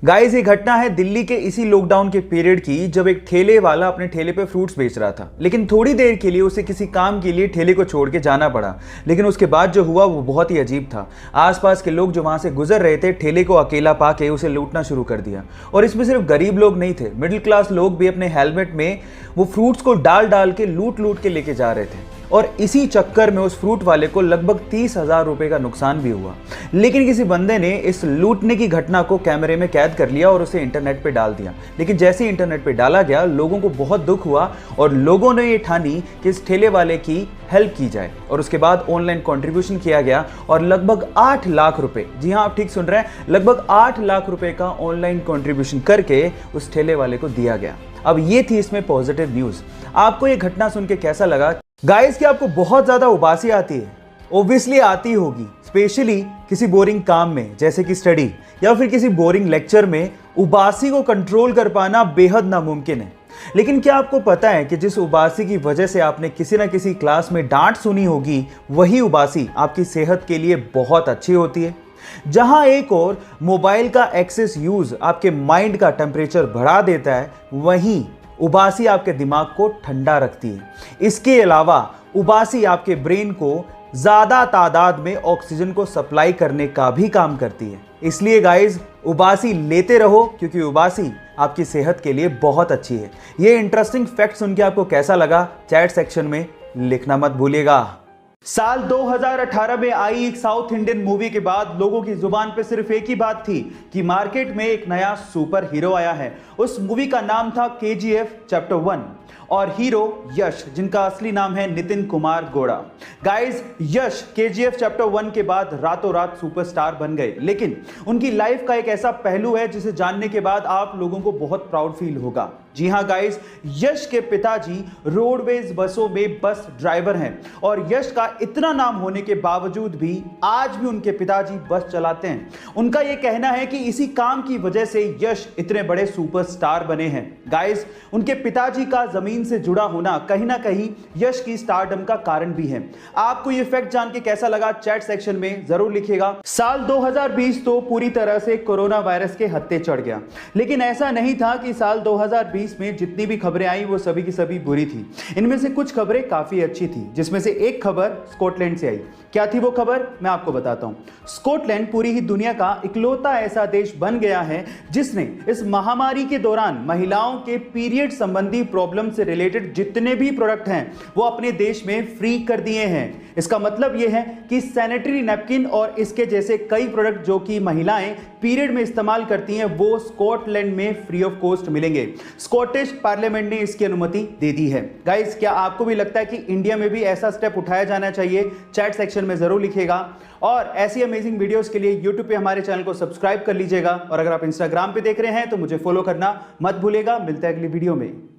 Guys ये घटना है दिल्ली के इसी लॉकडाउन के पीरियड की, जब एक ठेले वाला अपने ठेले पे फ्रूट्स बेच रहा था। लेकिन थोड़ी देर के लिए उसे किसी काम के लिए ठेले को छोड़ के जाना पड़ा। लेकिन उसके बाद जो हुआ वो बहुत ही अजीब था। आसपास के लोग जो वहां से गुजर रहे थे ठेले को अकेला पाके उसे लूटना शुरू कर दिया। और इसमें सिर्फ गरीब लोग नहीं थे, मिडिल क्लास लोग भी अपने हेलमेट में वो फ्रूट्स को डाल डाल के लूट लूट के लेके जा रहे थे। और इसी चक्कर में उस फ्रूट वाले को लगभग 30,000 रुपए का नुकसान भी हुआ। लेकिन किसी बंदे ने इस लूटने की घटना को कैमरे में कैद कर लिया और उसे इंटरनेट पे डाल दिया। लेकिन जैसे ही इंटरनेट पे डाला गया, लोगों को बहुत दुख हुआ और लोगों ने ये ठानी कि इस ठेले वाले की हेल्प की जाए। और उसके बाद ऑनलाइन कंट्रीब्यूशन किया गया और लगभग 8 लाख रुपए, जी हाँ आप ठीक सुन रहे हैं, लगभग 8 लाख रुपए का ऑनलाइन कंट्रीब्यूशन करके उस ठेले वाले को दिया गया। अब ये थी इसमें पॉजिटिव न्यूज। आपको ये घटना सुन के कैसा लगा? गाइस क्या आपको बहुत ज्यादा उबासी आती है? ऑब्वियसली आती होगी, स्पेशली किसी बोरिंग काम में जैसे कि स्टडी या फिर किसी बोरिंग लेक्चर में उबासी को कंट्रोल कर पाना बेहद नामुमकिन है। लेकिन क्या आपको पता है कि जिस उबासी की वजह से आपने किसी ना किसी क्लास में डांट सुनी होगी, वही उबासी आपकी सेहत के लिए बहुत अच्छी होती है। जहां एक और मोबाइल का एक्सेस यूज आपके माइंड का टेम्परेचर बढ़ा देता है, वहीं उबासी आपके दिमाग को ठंडा रखती है। इसके अलावा उबासी आपके ब्रेन को ज्यादा तादाद में ऑक्सीजन को सप्लाई करने का भी काम करती है। इसलिए गाइस उबासी लेते रहो, क्योंकि उबासी आपकी सेहत के लिए बहुत अच्छी है। ये इंटरेस्टिंग फैक्ट सुन के आपको कैसा लगा, चैट सेक्शन में लिखना मत भूलिएगा। साल 2018 में आई एक साउथ इंडियन मूवी के बाद लोगों की जुबान पे सिर्फ एक ही बात थी कि मार्केट में एक नया सुपर हीरो आया है। उस मूवी का नाम था KGF चैप्टर 1 और हीरो यश, जिनका असली नाम है नितिन कुमार गौड़ा। गाइस यश KGF चैप्टर 1 के बाद रातों रात सुपरस्टार बन गए। लेकिन उनकी लाइफ का एक ऐसा पहलू है जिसे जानने के बाद आप लोगों को बहुत प्राउड फील होगा। जी हां गाइस, यश के पिताजी रोडवेज बसों में बस ड्राइवर हैं और यश का इतना नाम होने के बावजूद भी आज भी उनके पिताजी बस चलाते हैं। उनका यह कहना है कि इसी काम की वजह से यश इतने बड़े सुपरस्टार बने हैं। गाइस उनके पिताजी का जमीन से जुड़ा होना कहीं ना कहीं यश की स्टारडम का कारण भी है। आपको यह फैक्ट जान के कैसा लगा, चैट सेक्शन में जरूर लिखिएगा। साल 2020 तो पूरी तरह से कोरोना वायरस के हत्थे चढ़ गया, लेकिन ऐसा नहीं था कि साल 2020 में जितनी भी खबरें आई वो सभी की सभी बुरी थी। इनमें से कुछ खबरें काफी अच्छी थी, जिसमें से एक खबर स्कॉटलैंड से आई। क्या थी वो खबर, मैं आपको बताता हूं। स्कॉटलैंड पूरी ही दुनिया का इकलौता ऐसा देश बन गया है जिसने इस महामारी के दौरान महिलाओं के पीरियड संबंधी प्रॉब्लम से रिलेटेड जितने भी प्रोडक्ट हैं वो अपने देश में फ्री कर दिए हैं। इसका मतलब यह है कि सैनिटरी नैपकिन और इसके जैसे कई प्रोडक्ट जो कि महिलाएं पीरियड में इस्तेमाल करती हैं वो स्कॉटलैंड में फ्री ऑफ कॉस्ट मिलेंगे। स्कॉटिश पार्लियामेंट ने इसकी अनुमति दे दी है। गाइस क्या आपको भी लगता है कि इंडिया में भी ऐसा स्टेप उठाया जाना चाहिए? चैट सेक्शन में जरूर लिखिएगा। और ऐसी अमेजिंग वीडियोस के लिए यूट्यूब पे हमारे चैनल को सब्सक्राइब कर लीजिएगा और अगर आप इंस्टाग्राम पे देख रहे हैं तो मुझे फॉलो करना मत भूलिएगा। मिलते हैं अगली वीडियो में।